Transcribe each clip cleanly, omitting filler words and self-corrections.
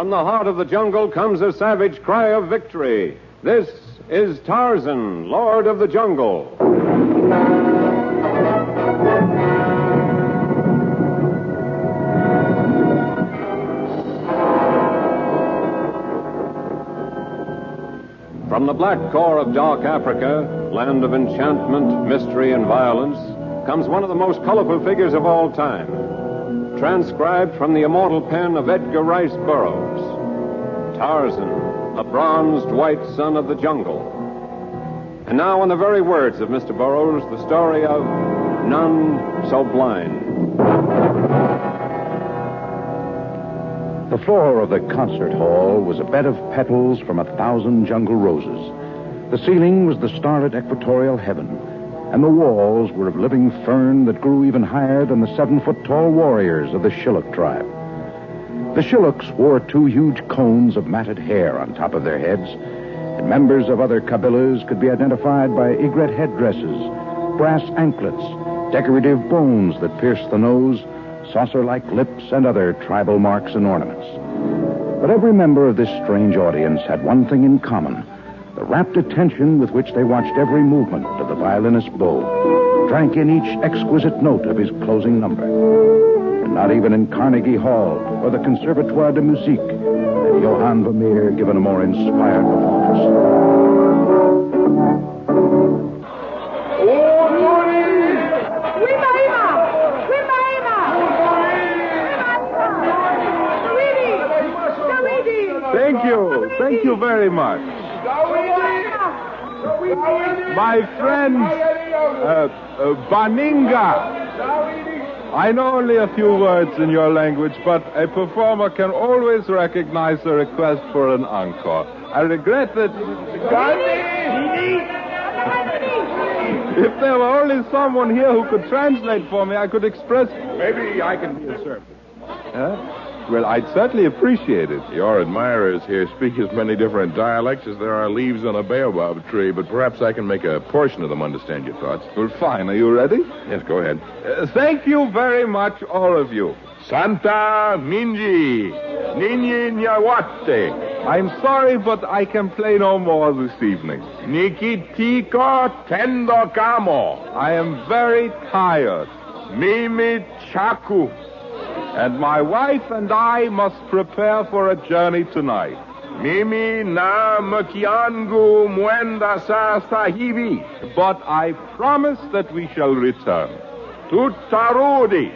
From the heart of the jungle comes a savage cry of victory. This is Tarzan, Lord of the Jungle. From the black core of dark Africa, land of enchantment, mystery, and violence, comes one of the most colorful figures of all time, transcribed from the immortal pen of Edgar Rice Burroughs, Tarzan, the bronzed white son of the jungle. And now, in the very words of Mr. Burroughs, the story of None So Blind. The floor of the concert hall was a bed of petals from 1,000 jungle roses. The ceiling was the starlit equatorial heaven, and the walls were of living fern that grew even higher than the 7-foot-tall warriors of the Shilluk tribe. The Shilluks wore 2 huge cones of matted hair on top of their heads, and members of other Kabilas could be identified by egret headdresses, brass anklets, decorative bones that pierced the nose, saucer-like lips, and other tribal marks and ornaments. But every member of this strange audience had one thing in common: the rapt attention with which they watched every movement of the violinist's bow, drank in each exquisite note of his closing number. And not even in Carnegie Hall or the Conservatoire de Musique had Johann Vermeer given a more inspired performance. Thank you very much. My friend, Baninga. I know only a few words in your language, but a performer can always recognize a request for an encore. I regret that... If there were only someone here who could translate for me, I could express... Maybe I can be of service. Huh? Well, I'd certainly appreciate it. Your admirers here speak as many different dialects as there are leaves on a baobab tree, but perhaps I can make a portion of them understand your thoughts. Well, fine. Are you ready? Yes, go ahead. Thank you very much, all of you. Santa Minji, Ninyi Nyawate. I'm sorry, but I can play no more this evening. Nikitiko Tendokamo. I am very tired. Mimi Chaku. And my wife and I must prepare for a journey tonight. Mimi na Mkiangu Mwenda sa Sahibi. But I promise that we shall return. Tutarudi.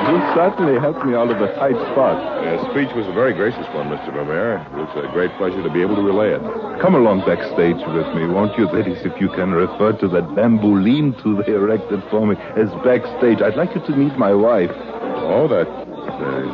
You certainly helped me out of a tight spot. Your speech was a very gracious one, Mr. Vermeer. It was a great pleasure to be able to relay it. Come along backstage with me, won't you? That is, if you can refer to that bamboo lean-to they erected for me as backstage. I'd like you to meet my wife. Oh, that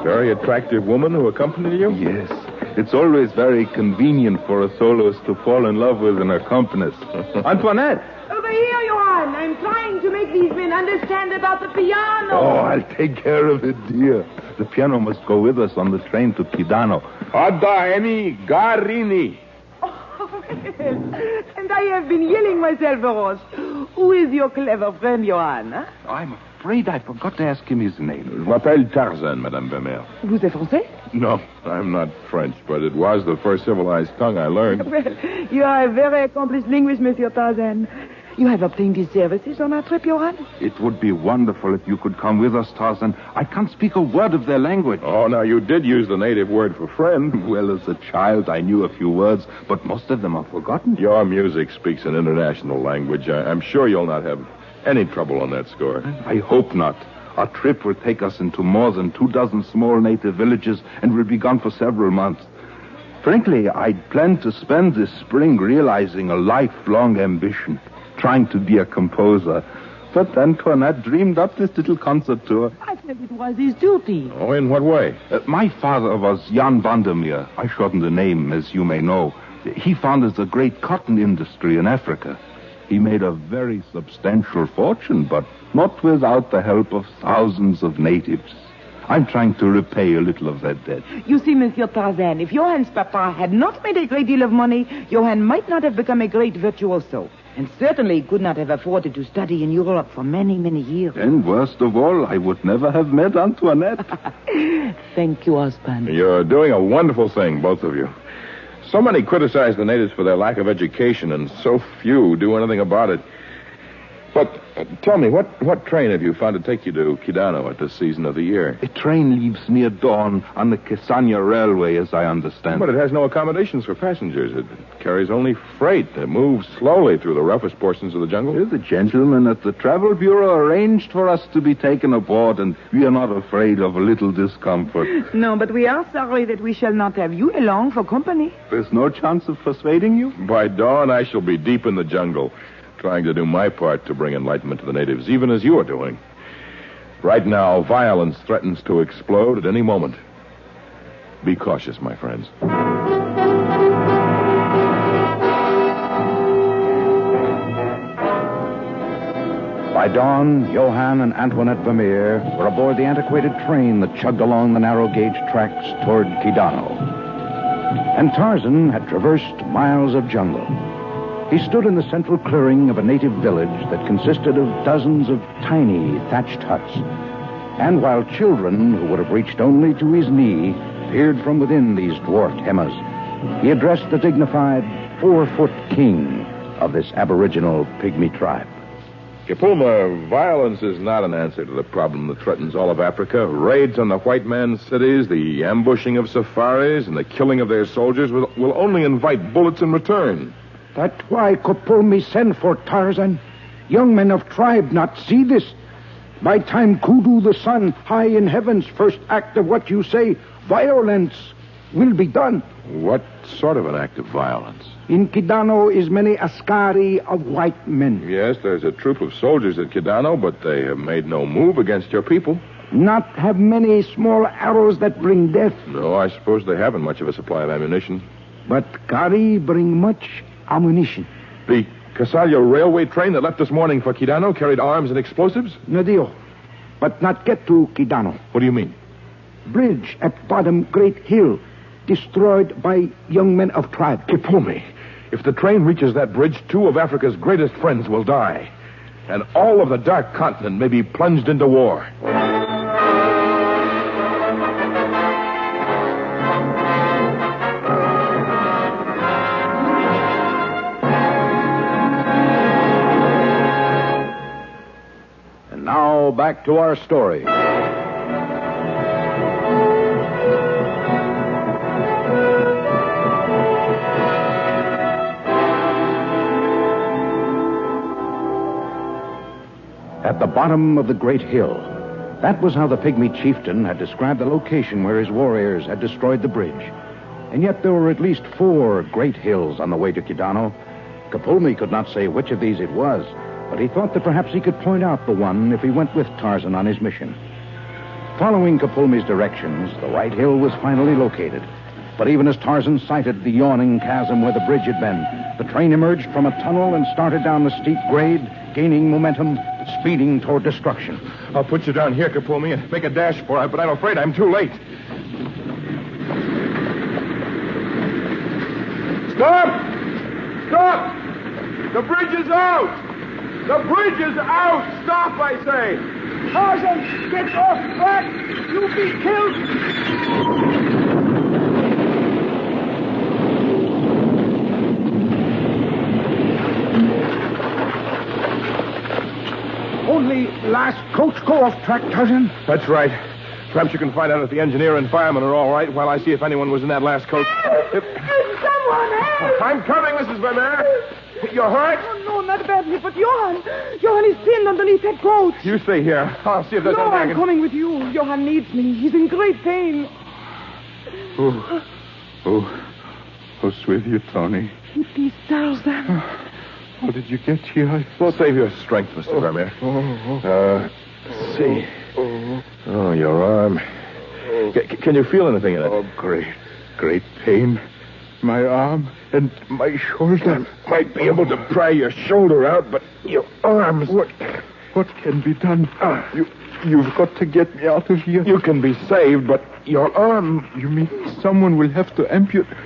very attractive woman who accompanied you? Yes. It's always very convenient for a soloist to fall in love with an accompanist. Antoinette! Over here, Johann. I'm trying to make these men understand about the piano. Oh, I'll take care of it, dear. The piano must go with us on the train to Pidano. Adaeni Garini. Oh, yes. And I have been yelling myself hoarse. Who is your clever friend, Johann? Huh? I'm afraid I forgot to ask him his name. Je m'appelle Tarzan, Madame Vermeer. Vous êtes français? No, I'm not French, but it was the first civilized tongue I learned. Well, you are a very accomplished linguist, Monsieur Tarzan. You have obtained his services on our trip, Johann? It would be wonderful if you could come with us, Tarzan. I can't speak a word of their language. Oh, now, you did use the native word for friend. Well, as a child, I knew a few words, but most of them are forgotten. Your music speaks an international language. I'm sure you'll not have any trouble on that score. I hope not. Our trip will take us into more than 24 small native villages and will be gone for several months. Frankly, I'd planned to spend this spring realizing a lifelong ambition, trying to be a composer. But Antoinette dreamed up this little concert tour. I said it was his duty. Oh, in what way? My father was Jan Vandermeer. I shorten the name, as you may know. He founded the great cotton industry in Africa. He made a very substantial fortune, but not without the help of thousands of natives. I'm trying to repay a little of that debt. You see, Monsieur Tarzan, if Johann's papa had not made a great deal of money, Johann might not have become a great virtuoso. And certainly could not have afforded to study in Europe for many, many years. And worst of all, I would never have met Antoinette. Thank you, husband. You're doing a wonderful thing, both of you. So many criticize the natives for their lack of education, and so few do anything about it. But tell me, what train have you found to take you to Kidano at this season of the year? A train leaves near dawn on the Kesanya Railway, as I understand. But it has no accommodations for passengers. It carries only freight. It moves slowly through the roughest portions of the jungle. The gentleman at the travel bureau arranged for us to be taken aboard, and we are not afraid of a little discomfort. No, but we are sorry that we shall not have you along for company. There's no chance of persuading you? By dawn, I shall be deep in the jungle, trying to do my part to bring enlightenment to the natives, even as you are doing. Right now, violence threatens to explode at any moment. Be cautious, my friends. By dawn, Johann and Antoinette Vermeer were aboard the antiquated train that chugged along the narrow-gauge tracks toward Kidano. And Tarzan had traversed miles of jungle. He stood in the central clearing of a native village that consisted of dozens of tiny thatched huts. And while children, who would have reached only to his knee, peered from within these dwarfed hemmas, he addressed the dignified 4-foot king of this aboriginal pygmy tribe. Kipulma, violence is not an answer to the problem that threatens all of Africa. Raids on the white man's cities, the ambushing of safaris, and the killing of their soldiers will only invite bullets in return. That's why Kopulmi sent for Tarzan. Young men of tribe not see this. By time Kudu the sun, high in heaven's first act of what you say, violence will be done. What sort of an act of violence? In Kidano is many askari of white men. Yes, there's a troop of soldiers at Kidano, but they have made no move against your people. Not have many small arrows that bring death. No, I suppose they haven't much of a supply of ammunition. But Kari bring much ammunition. The Casallo railway train that left this morning for Kidano carried arms and explosives? Nadio, but not get to Kidano. What do you mean? Bridge at bottom great hill, destroyed by young men of tribe. Kipulmi, if the train reaches that bridge, 2 of Africa's greatest friends will die. And all of the Dark Continent may be plunged into war. Now, back to our story. At the bottom of the great hill, that was how the pygmy chieftain had described the location where his warriors had destroyed the bridge. And yet there were at least 4 great hills on the way to Kidano. Kapulmi could not say which of these it was, but he thought that perhaps he could point out the one if he went with Tarzan on his mission. Following Kapulmi's directions, the right hill was finally located. But even as Tarzan sighted the yawning chasm where the bridge had been, the train emerged from a tunnel and started down the steep grade, gaining momentum, speeding toward destruction. I'll put you down here, Kapulmi, and make a dash for it, but I'm afraid I'm too late. Stop! Stop! The bridge is out! The bridge is out! Stop, I say! Tarzan, get off back! You'll be killed! Only last coach go off track, Tarzan. That's right. Perhaps you can find out if the engineer and fireman are all right while I see if anyone was in that last coach. Someone help! I'm coming, Mrs. Vermeer. You're hurt? Oh, no, not badly, but Johann is pinned underneath that coach. You stay here. I'll see if there's No, anything I I'm can... coming with you. Johann needs me. He's in great pain. What's with you, Tony? Keep these Tarzan. How did you get here? I thought... Save your strength, Mr. Vermeer. Let's see. Oh, your arm. Can you feel anything in it? Oh, great pain. My arm and my shoulder. I might be able to pry your shoulder out, but your arms... What can be done? You've got to get me out of here. You can be saved, but your arm... You mean someone will have to amputate?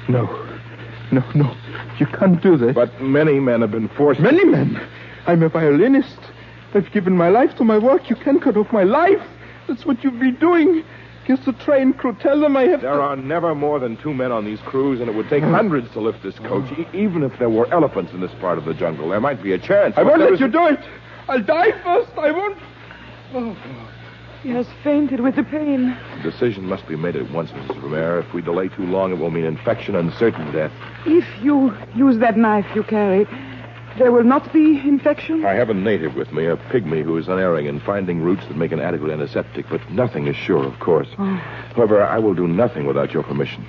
No. No, you can't do that. But many men have been forced... Many men? I'm a violinist. I've given my life to my work. You can't cut off my life. That's what you've been doing. Here's the train crew. Tell them I have There are never more than 2 men on these crews, and it would take hundreds to lift this coach. Even if there were elephants in this part of the jungle, there might be a chance. I won't let you do it. I'll die first. I won't... Oh, He has fainted with the pain. The decision must be made at once, Mrs. Romero. If we delay too long, it will mean infection and certain death. If you use that knife you carry, there will not be infection? I have a native with me, a pygmy who is unerring in finding roots that make an adequate antiseptic, but nothing is sure, of course. Oh. However, I will do nothing without your permission.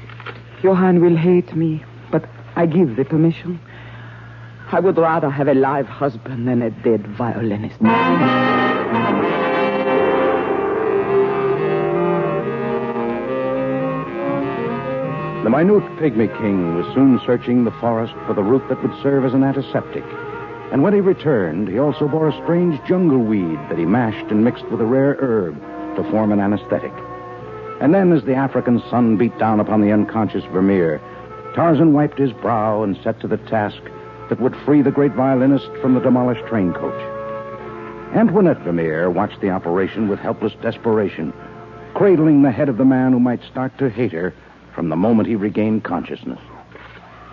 Johann will hate me, but I give the permission. I would rather have a live husband than a dead violinist. The minute pygmy king was soon searching the forest for the root that would serve as an antiseptic. And when he returned, he also bore a strange jungle weed that he mashed and mixed with a rare herb to form an anesthetic. And then, as the African sun beat down upon the unconscious Vermeer, Tarzan wiped his brow and set to the task that would free the great violinist from the demolished train coach. Antoinette Vermeer watched the operation with helpless desperation, cradling the head of the man who might start to hate her from the moment he regained consciousness.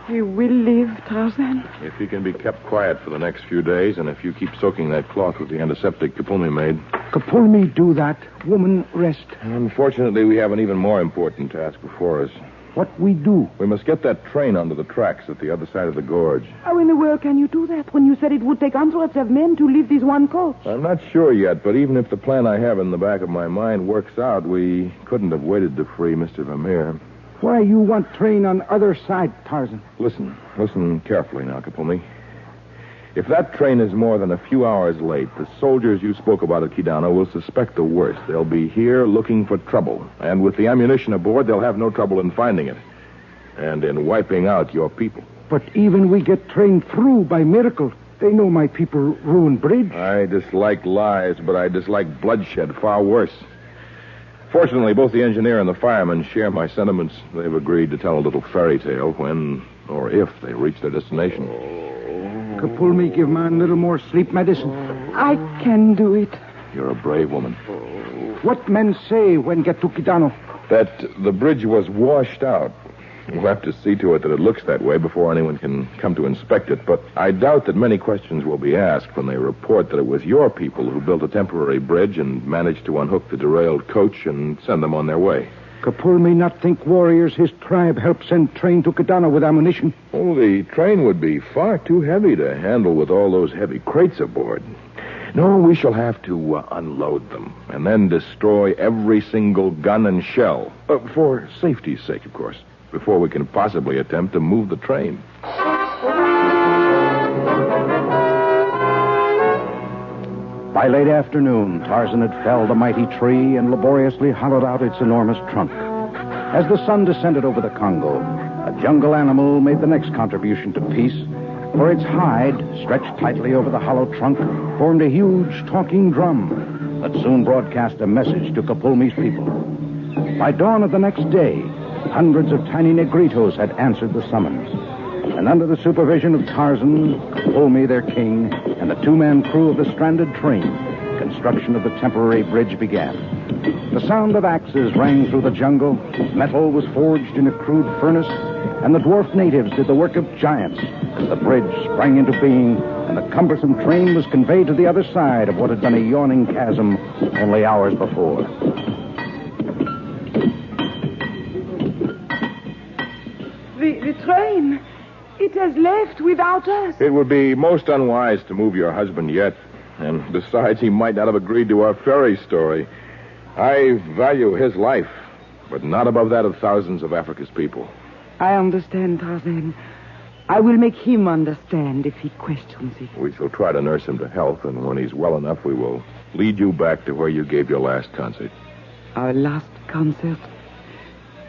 He will live, Tarzan. If he can be kept quiet for the next few days, and if you keep soaking that cloth with the antiseptic Kapulmi made... Kapulmi do that. Woman, rest. Unfortunately, we have an even more important task before us. What we do? We must get that train onto the tracks at the other side of the gorge. How in the world can you do that when you said it would take hundreds of men to lift this one coach? I'm not sure yet, but even if the plan I have in the back of my mind works out, we couldn't have waited to free Mr. Vermeer. Why you want train on other side, Tarzan? Listen carefully now, Kapulmi. If that train is more than a few hours late, the soldiers you spoke about at Kidano will suspect the worst. They'll be here looking for trouble. And with the ammunition aboard, they'll have no trouble in finding it. And in wiping out your people. But even we get train through by miracle. They know my people ruin bridge. I dislike lies, but I dislike bloodshed far worse. Fortunately, both the engineer and the fireman share my sentiments. They've agreed to tell a little fairy tale when or if they reach their destination. Kapulmi, give man a little more sleep medicine. I can do it. You're a brave woman. What men say when get to Kidano? That the bridge was washed out. We'll have to see to it that it looks that way before anyone can come to inspect it. But I doubt that many questions will be asked when they report that it was your people who built a temporary bridge and managed to unhook the derailed coach and send them on their way. Kapulmi not think warriors his tribe help send train to Kidano with ammunition? Oh, the train would be far too heavy to handle with all those heavy crates aboard. No, we shall have to unload them and then destroy every single gun and shell. For safety's sake, of course. Before we can possibly attempt to move the train. By late afternoon, Tarzan had felled a mighty tree and laboriously hollowed out its enormous trunk. As the sun descended over the Congo, a jungle animal made the next contribution to peace, for its hide, stretched tightly over the hollow trunk, formed a huge talking drum that soon broadcast a message to Kapulmi's people. By dawn of the next day, hundreds of tiny negritos had answered the summons. And under the supervision of Tarzan, Kapulmi, their king, and the 2-man crew of the stranded train, construction of the temporary bridge began. The sound of axes rang through the jungle, metal was forged in a crude furnace, and the dwarf natives did the work of giants as the bridge sprang into being and the cumbersome train was conveyed to the other side of what had been a yawning chasm only hours before. The train. It has left without us. It would be most unwise to move your husband yet. And besides, he might not have agreed to our fairy story. I value his life, but not above that of thousands of Africa's people. I understand, Tarzan. I will make him understand if he questions it. We shall try to nurse him to health, and when he's well enough, we will lead you back to where you gave your last concert. Our last concert?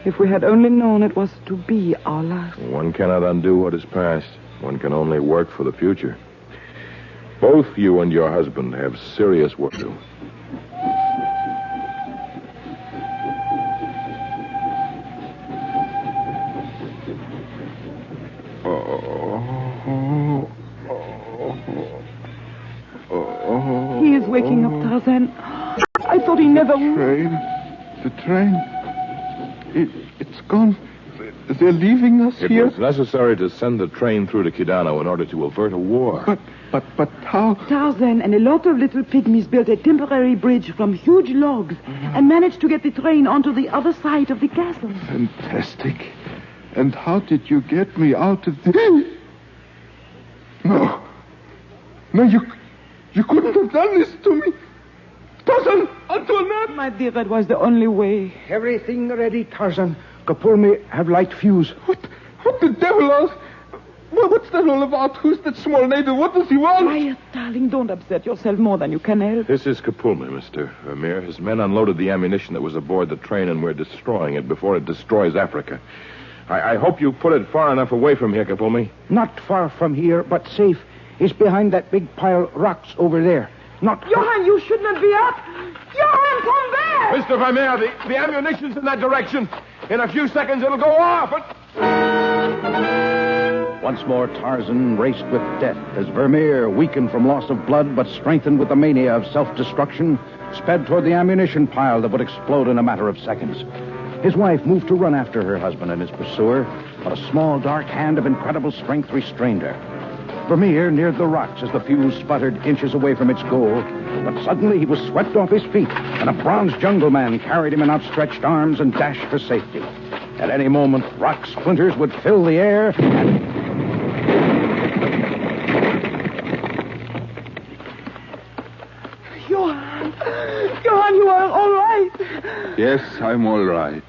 If we had only known it was to be our last. One cannot undo what is past. One can only work for the future. Both you and your husband have serious work to do. Tarzan. I thought he never would. The train. It's gone. They're leaving us It here. was necessary to send the train through to Kidano in order to avert a war. But how? Tarzan and a lot of little pygmies built a temporary bridge from huge logs and managed to get the train onto the other side of the castle. Fantastic. And how did you get me out of the... No, you couldn't have done this to me. Tarzan, Antoinette! My dear, it was the only way. Everything ready, Tarzan. Kapulme have light fuse. What the devil are... What's that all about? Who's that small native? What does he want? Quiet, darling. Don't upset yourself more than you can help. This is Kapulme, Mr. Vermeer. His men unloaded the ammunition that was aboard the train, and we're destroying it before it destroys Africa. I hope you put it far enough away from here, Kapulme. Not far from here, but safe. It's behind that big pile of rocks over there. Not... Johann, you shouldn't be up. Johann, come back! Mr. Vermeer, the ammunition's in that direction. In a few seconds, it'll go off. Once more, Tarzan raced with death as Vermeer, weakened from loss of blood but strengthened with the mania of self-destruction, sped toward the ammunition pile that would explode in a matter of seconds. His wife moved to run after her husband and his pursuer, but a small, dark hand of incredible strength restrained her. Vermeer neared the rocks as the fuse sputtered inches away from its goal, but suddenly he was swept off his feet, and a bronze jungle man carried him in outstretched arms and dashed for safety. At any moment, rock splinters would fill the air, and... Johann, you are all right. Yes, I'm all right.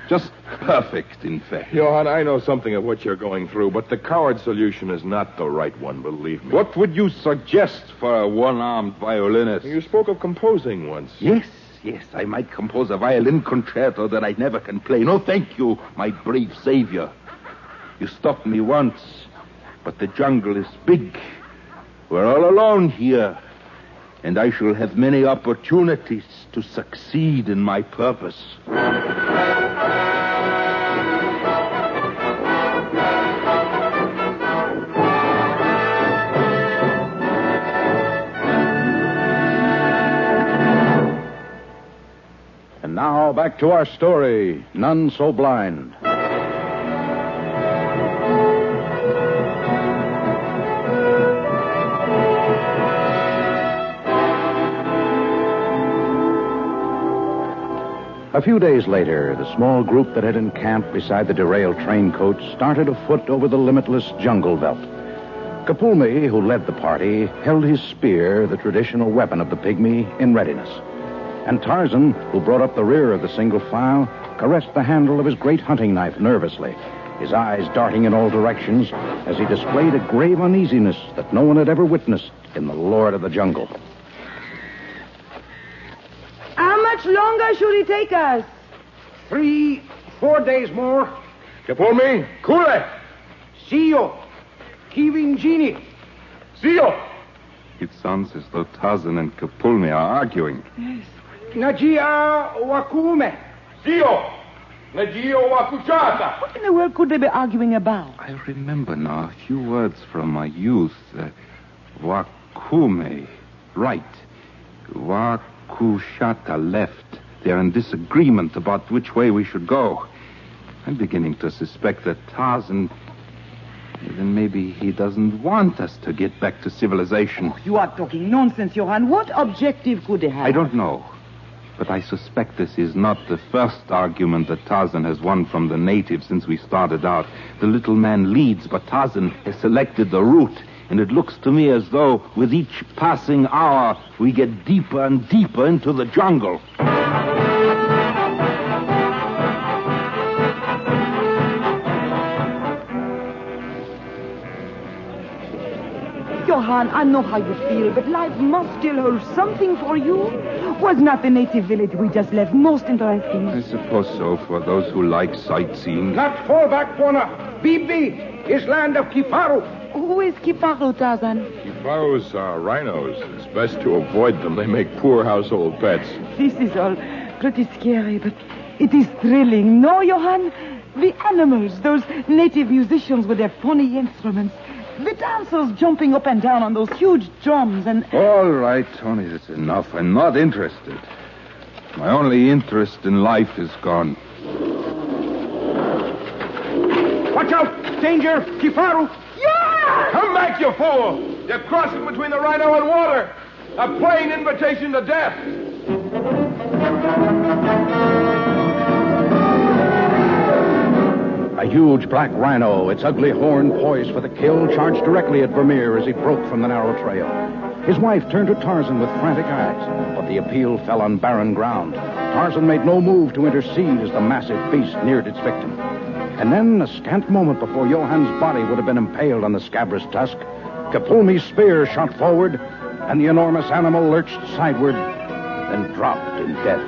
Just perfect, in fact. Johann, I know something of what you're going through, but the coward solution is not the right one, believe me. What would you suggest for a one-armed violinist? You spoke of composing once. Yes, I might compose a violin concerto that I never can play. No, thank you, my brave savior. You stopped me once, but the jungle is big. We're all alone here, and I shall have many opportunities to succeed in my purpose. And now, back to our story, None So Blind. A few days later, the small group that had encamped beside the derailed train coach started afoot over the limitless jungle veldt. Kapulme, who led the party, held his spear, the traditional weapon of the pygmy, in readiness. And Tarzan, who brought up the rear of the single file, caressed the handle of his great hunting knife nervously, his eyes darting in all directions as he displayed a grave uneasiness that no one had ever witnessed in the Lord of the Jungle. How much longer should it take us? 3-4 days more. Kapulme, Kule! See you. Kivingini. See you! It sounds as though Tarzan and Kapulme are arguing. Yes. Najia Wakume. See you! Najio Wakuchata! What in the world could they be arguing about? I remember now a few words from my youth. Wakume, right. Wakushata, left. They're in disagreement about which way we should go. I'm beginning to suspect that Tarzan... Then maybe he doesn't want us to get back to civilization. Oh, you are talking nonsense, Johann. What objective could they have? I don't know. But I suspect this is not the first argument that Tarzan has won from the natives since we started out. The little man leads, but Tarzan has selected the route. And it looks to me as though with each passing hour, we get deeper and deeper into the jungle. Johann, I know how you feel, but life must still hold something for you. Was not the native village we just left most interesting? I suppose so, for those who like sightseeing. Not fall back, Bona. Bibi is land of Kifaru. Who is Kifaru, Tarzan? Kifaros are rhinos. It's best to avoid them. They make poor household pets. This is all pretty scary, but it is thrilling. No, Johann? The animals, those native musicians with their funny instruments. The dancers jumping up and down on those huge drums and... All right, Tony, that's enough. I'm not interested. My only interest in life is gone. Watch out! Danger! Kifaru! Come back, you fool! You're crossing between the rhino and water. A plain invitation to death. A huge black rhino, its ugly horn poised for the kill, charged directly at Vermeer as he broke from the narrow trail. His wife turned to Tarzan with frantic eyes, but the appeal fell on barren ground. Tarzan made no move to intercede as the massive beast neared its victim. And then, a scant moment before Johann's body would have been impaled on the scabrous tusk, Kepulmi's spear shot forward, and the enormous animal lurched sideward, then dropped in death.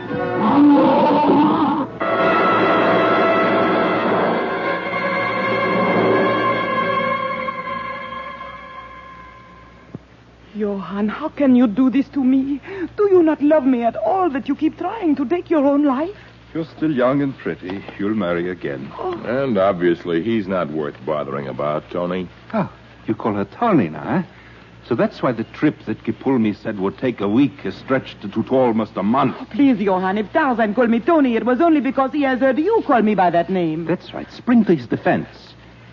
Johann, how can you do this to me? Do you not love me at all that you keep trying to take your own life? You're still young and pretty. You'll marry again. And obviously, he's not worth bothering about, Tony. Oh, you call her Tony now, eh? So that's why the trip that Kepulmi said would take a week has stretched to almost a month. Oh, please, Johann, if Tarzan called me Tony, it was only because he has heard you call me by that name. That's right. Spring to his defense.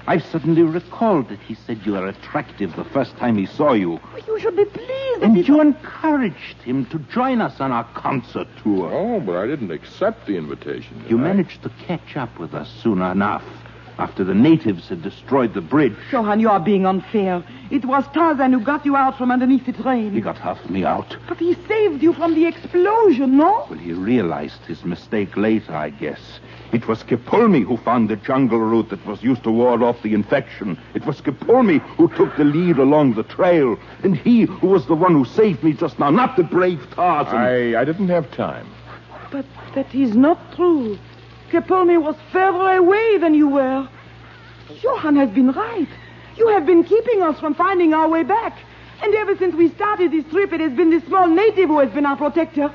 I've suddenly recalled that he said you were attractive the first time he saw you. Oh, you should be pleased. And you encouraged him to join us on our concert tour. Oh, but I didn't accept the invitation. You managed to catch up with us soon enough, after the natives had destroyed the bridge. Johann, you are being unfair. It was Tarzan who got you out from underneath the train. He got half me out. But he saved you from the explosion, no? Well, he realized his mistake later, I guess. It was Kepulmi who found the jungle route that was used to ward off the infection. It was Kepulmi who took the lead along the trail. And he who was the one who saved me just now, not the brave Tarzan. I didn't have time. But that is not true. Kepulmi was further away than you were. Johann has been right. You have been keeping us from finding our way back. And ever since we started this trip, it has been this small native who has been our protector.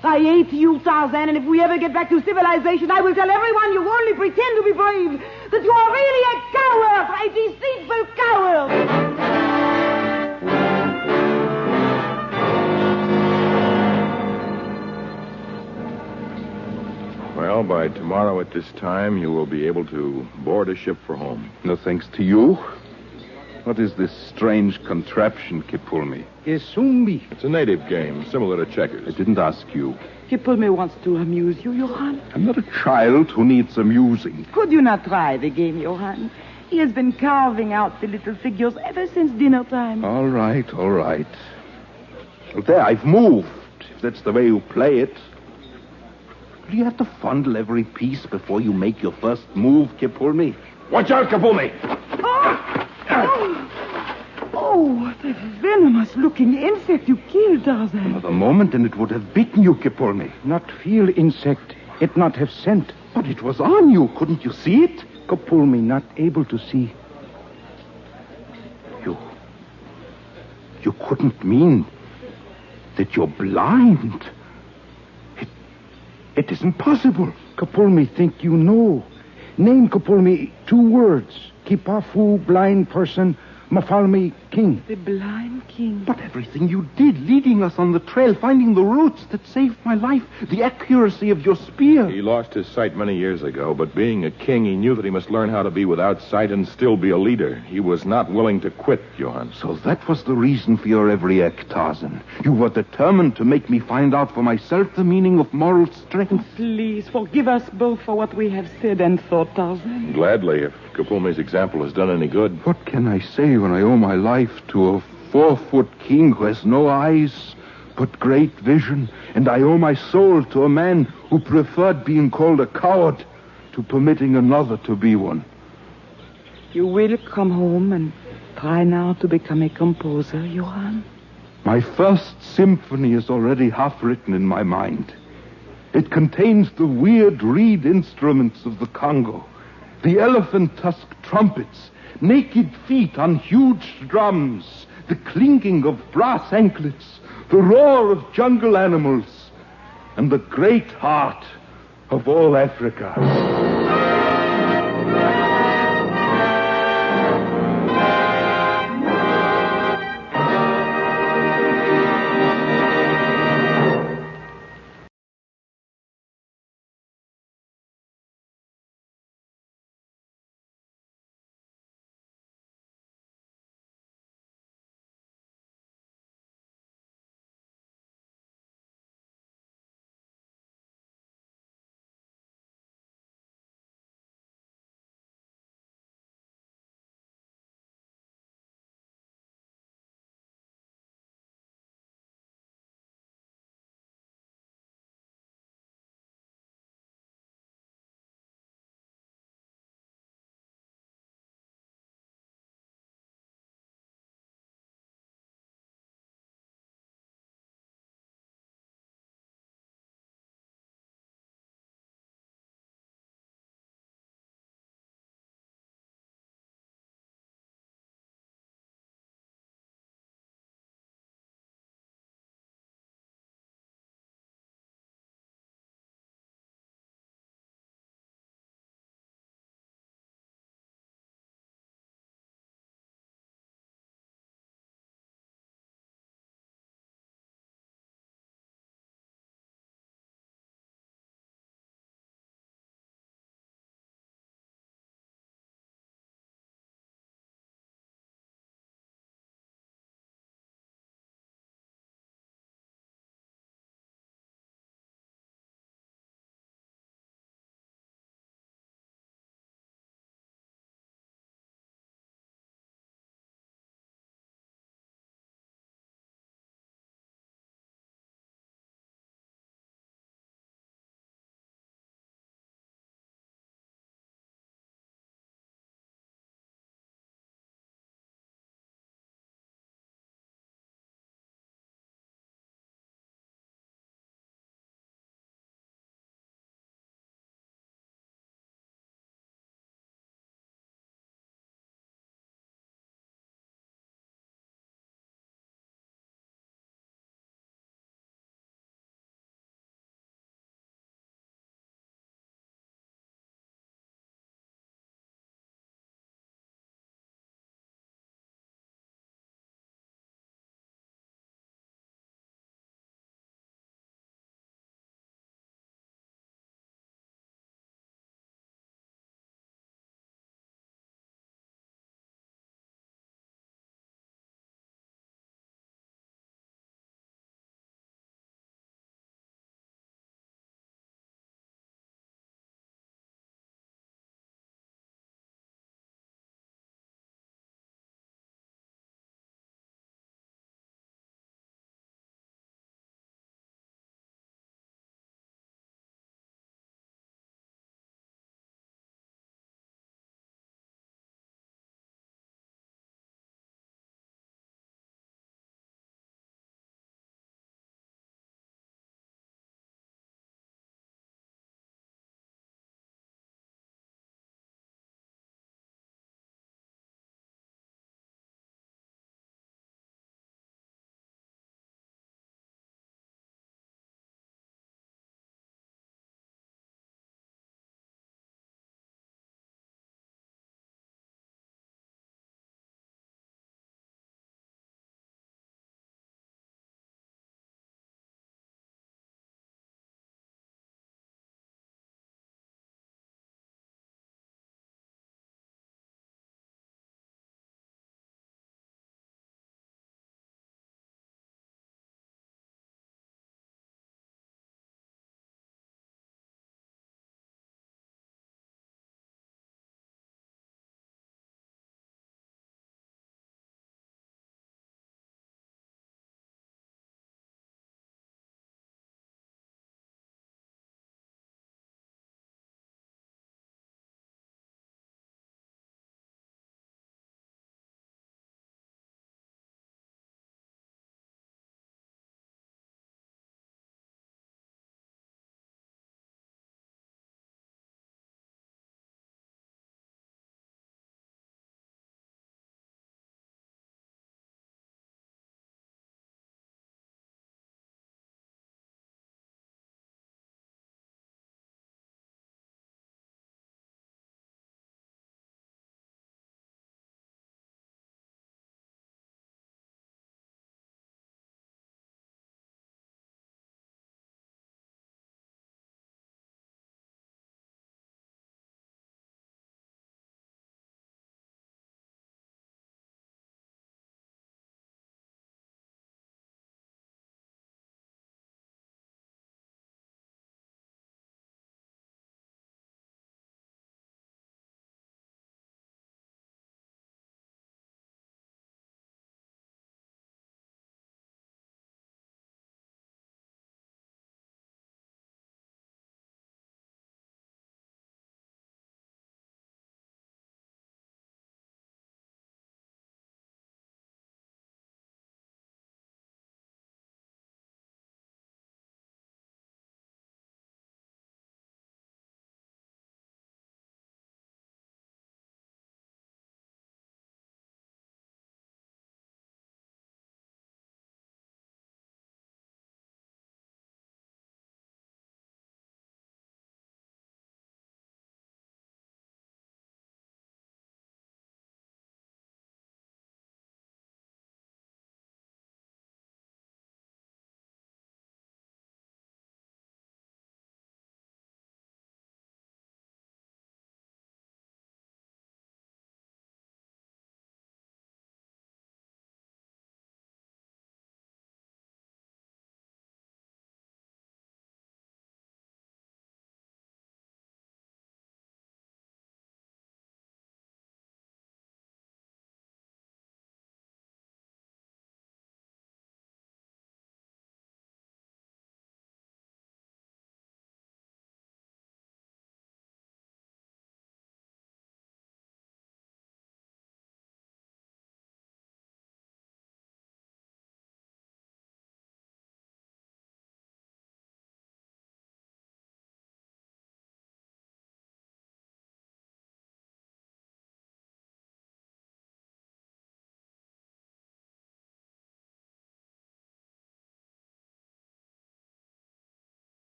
I hate you, Tarzan, and if we ever get back to civilization, I will tell everyone you only pretend to be brave, that you are really a coward, a deceitful coward. Well, by tomorrow at this time, you will be able to board a ship for home. No thanks to you. What is this strange contraption, Kepulmi? Esumbi. It's a native game, similar to checkers. I didn't ask you. Kepulmi wants to amuse you, Johann. I'm not a child who needs amusing. Could you not try the game, Johann? He has been carving out the little figures ever since dinner time. All right, all right. Well, there, I've moved, if that's the way you play it. Do you have to fondle every piece before you make your first move, Kepulmi? Watch out, Kepulmi! Oh, what a venomous-looking insect you killed, Tarzan. Another moment and it would have bitten you, Kepulmi. Not feel insect. It not have scent. But it was on you. Couldn't you see it? Kepulmi not able to see. You couldn't mean that you're blind. It isn't possible. Kepulmi think you know. Name Kepulmi 2 words. Kipafu, blind person. Mafalmi, king. The blind king. But everything you did, leading us on the trail, finding the roots that saved my life, the accuracy of your spear. He lost his sight many years ago, but being a king, he knew that he must learn how to be without sight and still be a leader. He was not willing to quit, Johann. So that was the reason for your every act, Tarzan. You were determined to make me find out for myself the meaning of moral strength. Please, forgive us both for what we have said and thought, Tarzan. Gladly, if Kepulmi's example has done any good. What can I say when I owe my life to a 4-foot king who has no eyes but great vision, and I owe my soul to a man who preferred being called a coward to permitting another to be one? You will come home and try now to become a composer, Johann? My first symphony is already half written in my mind. It contains the weird reed instruments of the Congo, the elephant tusk trumpets, naked feet on huge drums, the clinking of brass anklets, the roar of jungle animals, and the great heart of all Africa.